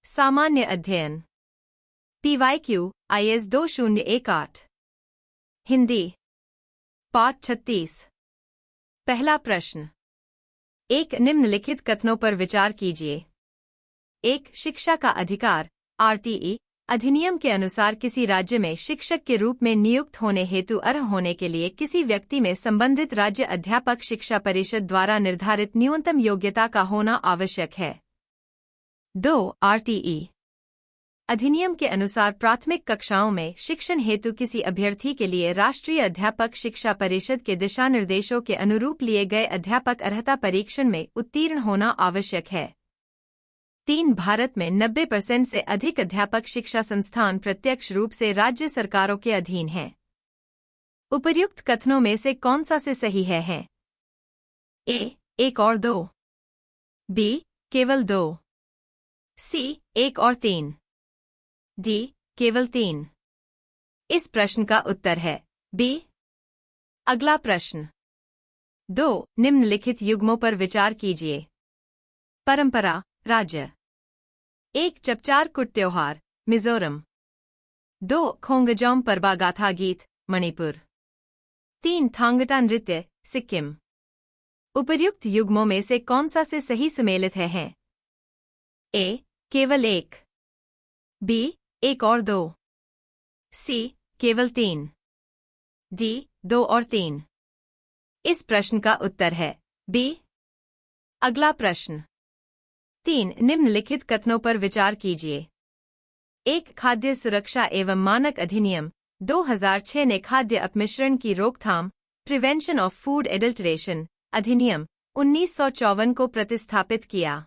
सामान्य अध्ययन PYQ IS 2018 Hindi पाठ 36 पहला प्रश्न एक निम्नलिखित कथनों पर विचार कीजिए। एक शिक्षा का अधिकार RTE अधिनियम के अनुसार किसी राज्य में शिक्षक के रूप में नियुक्त होने हेतु अर्ह होने के लिए किसी व्यक्ति में संबंधित राज्य अध्यापक शिक्षा परिषद द्वारा निर्धारित न्यूनतम योग्यता का होना आवश्यक है। 2 RTE अधिनियम के अनुसार प्राथमिक कक्षाओं में शिक्षण हेतु किसी अभ्यर्थी के लिए राष्ट्रीय अध्यापक शिक्षा परिषद के दिशानिर्देशों के अनुरूप लिए गए अध्यापक अर्हता परीक्षण में उत्तीर्ण होना आवश्यक है। 3 भारत में 90% से अधिक अध्यापक शिक्षा संस्थान प्रत्यक्ष रूप से राज्य सरकारों के अधीन हैं। उपर्युक्त कथनों में से कौन सा से सही है? A 1 और 2, B केवल 2, C 1 और 3, D केवल 3। इस प्रश्न का उत्तर है B। अगला प्रश्न 2 निम्नलिखित युग्मों पर विचार कीजिए। परंपरा राज्य 1 चपचार कुट त्योहार मिजोरम, 2 खोंगजोम परबा गाथा गीत मणिपुर, 3 थांगटा नृत्य सिक्किम। उपर्युक्त युग्मों में से कौन सा से सही सुमेलित है? A केवल 1, B 1 और 2, C केवल 3, D 2 और 3। इस प्रश्न का उत्तर है B। अगला प्रश्न 3 निम्नलिखित कथनों पर विचार कीजिए। एक खाद्य सुरक्षा एवं मानक अधिनियम 2006 ने खाद्य अपमिश्रण की रोकथाम प्रिवेंशन ऑफ फूड एडल्टरेशन अधिनियम 1954 को प्रतिस्थापित किया।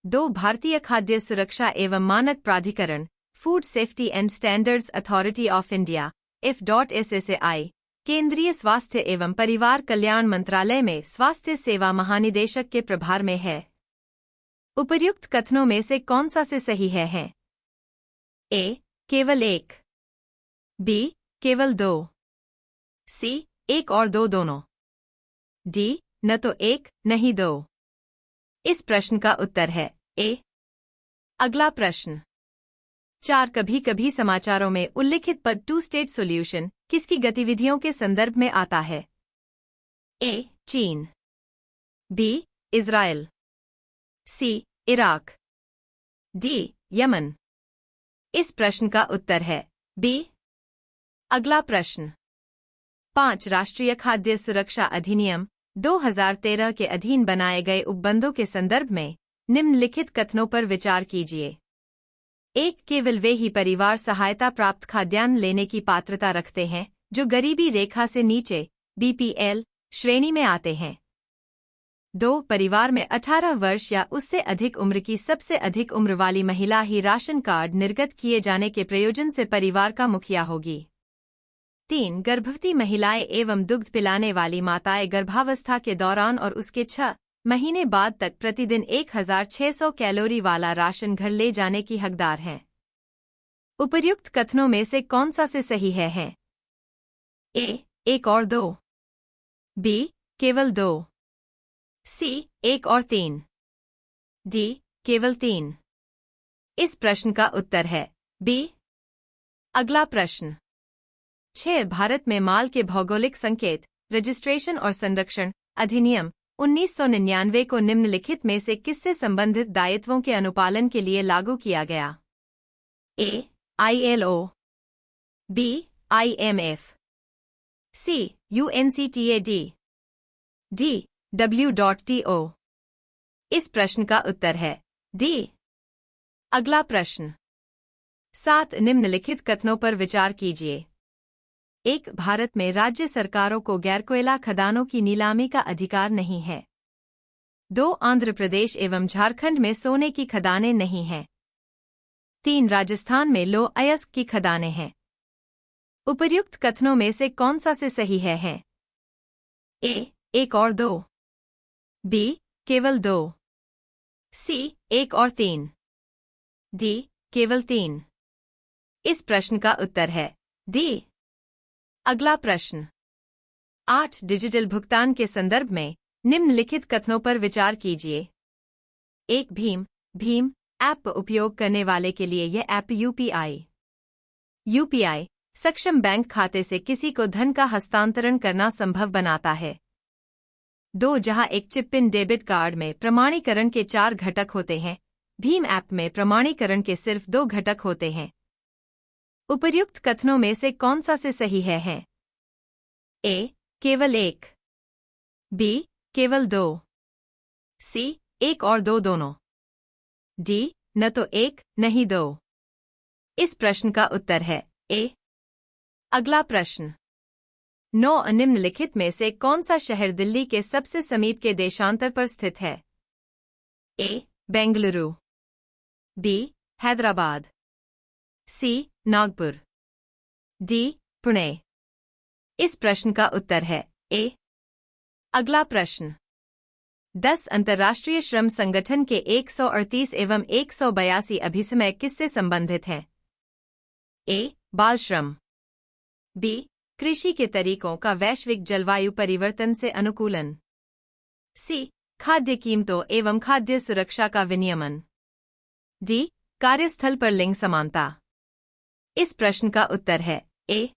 2 भारतीय खाद्य सुरक्षा एवं मानक प्राधिकरण food safety and standards authority of India F.SSAI केंद्रीय स्वास्थ्य एवं परिवार कल्याण मंत्रालय में स्वास्थ्य सेवा महानिदेशक के प्रभार में है। उपर्युक्त कथनों में से कौन सा से सही है? A केवल 1, B केवल 2, C 1 और 2 दोनों, D न तो 1 नहीं 2। इस प्रश्न का उत्तर है A। अगला प्रश्न 4 कभी कभी समाचारों में उल्लिखित पद 2 स्टेट सॉल्यूशन किसकी गतिविधियों के संदर्भ में आता है? A चीन, B Israel, C Iraq, D Yemen. इस प्रश्न का उत्तर है B। अगला प्रश्न 5 राष्ट्रीय खाद्य सुरक्षा अधिनियम 2013 के अधीन बनाए गए उपबंधों के संदर्भ में निम्नलिखित कथनों पर विचार कीजिए। 1 केवल वे ही परिवार सहायता प्राप्त खाद्यान्न लेने की पात्रता रखते हैं जो गरीबी रेखा से नीचे BPL श्रेणी में आते हैं। 2 परिवार में 18 वर्ष या उससे अधिक उम्र की सबसे अधिक उम्र वाली महिला ही राशन कार्ड निर्गत किए जाने के प्रयोजन से परिवार का मुखिया होगी। 3 गर्भवती महिलाएं एवं दुग्ध पिलाने वाली माताएं गर्भावस्था के दौरान और उसके 6 महीने बाद तक प्रतिदिन 1600 कैलोरी वाला राशन घर ले जाने की हकदार हैं। उपर्युक्त कथनों में से कौन सा से सही है? A 1 और 2, B केवल 2, C 1 और 3, D केवल 3। इस प्रश्न का उत्तर है B। अगला प्रश्न 6 भारत में माल के भौगोलिक संकेत रजिस्ट्रेशन और संरक्षण अधिनियम 1999 को निम्नलिखित में से किससे संबंधित दायित्वों के अनुपालन के लिए लागू किया गया? A ILO, B IMF, C UNCTAD, D W.TO। इस प्रश्न का उत्तर है D। अगला प्रश्न 7 निम्नलिखित कथनों पर विचार कीजिए। 1 भारत में राज्य सरकारों को गैरकोयला खदानों की नीलामी का अधिकार नहीं है। 2 आंध्र प्रदेश एवं झारखंड में सोने की खदानें नहीं हैं। 3 राजस्थान में लो अयस्क की खदानें हैं। उपर्युक्त कथनों में से कौन सा से सही है? A 1 और 2, B केवल 2, C 1 और 3, D केवल 3। इस प्रश्न का उत्तर है D। अगला प्रश्न 8 डिजिटल भुगतान के संदर्भ में निम्नलिखित कथनों पर विचार कीजिए। 1 भीम ऐप उपयोग करने वाले के लिए यह ऐप यूपीआई सक्षम बैंक खाते से किसी को धन का हस्तांतरण करना संभव बनाता है। 2. जहां एक चिप पिन डेबिट कार्ड में प्रमाणीकरण के 4 घटक होते हैं, भीम ऐप में प्रमाणीकरण के सिर्फ 2 घटक होते हैं। उपर्युक्त कथनों में से कौन सा से सही है? ए. केवल 1, बी. केवल 2, सी. 1 और 2 दोनों, डी. न तो 1 नहीं 2। इस प्रश्न का उत्तर है ए। अगला प्रश्न, 9 निम्नलिखित में से कौन सा शहर दिल्ली के सबसे समीप के देशांतर पर स्थित है? ए. बेंगलुरु, बी. हैदराबाद, सी. नागपुर, डी. पुणे। इस प्रश्न का उत्तर है ए। अगला प्रश्न, 10 अंतर्राष्ट्रीय श्रम संगठन के 138 एवं 182 अभिसमय किससे संबंधित हैं? ए. बाल श्रम, बी. कृषि के तरीकों का वैश्विक जलवायु परिवर्तन से अनुकूलन, सी. खाद्य कीमतों एवं खाद्य सुरक्षा का विनियमन, डी. कार्यस्थल पर लिंग समानता। इस प्रश्न का उत्तर है ए।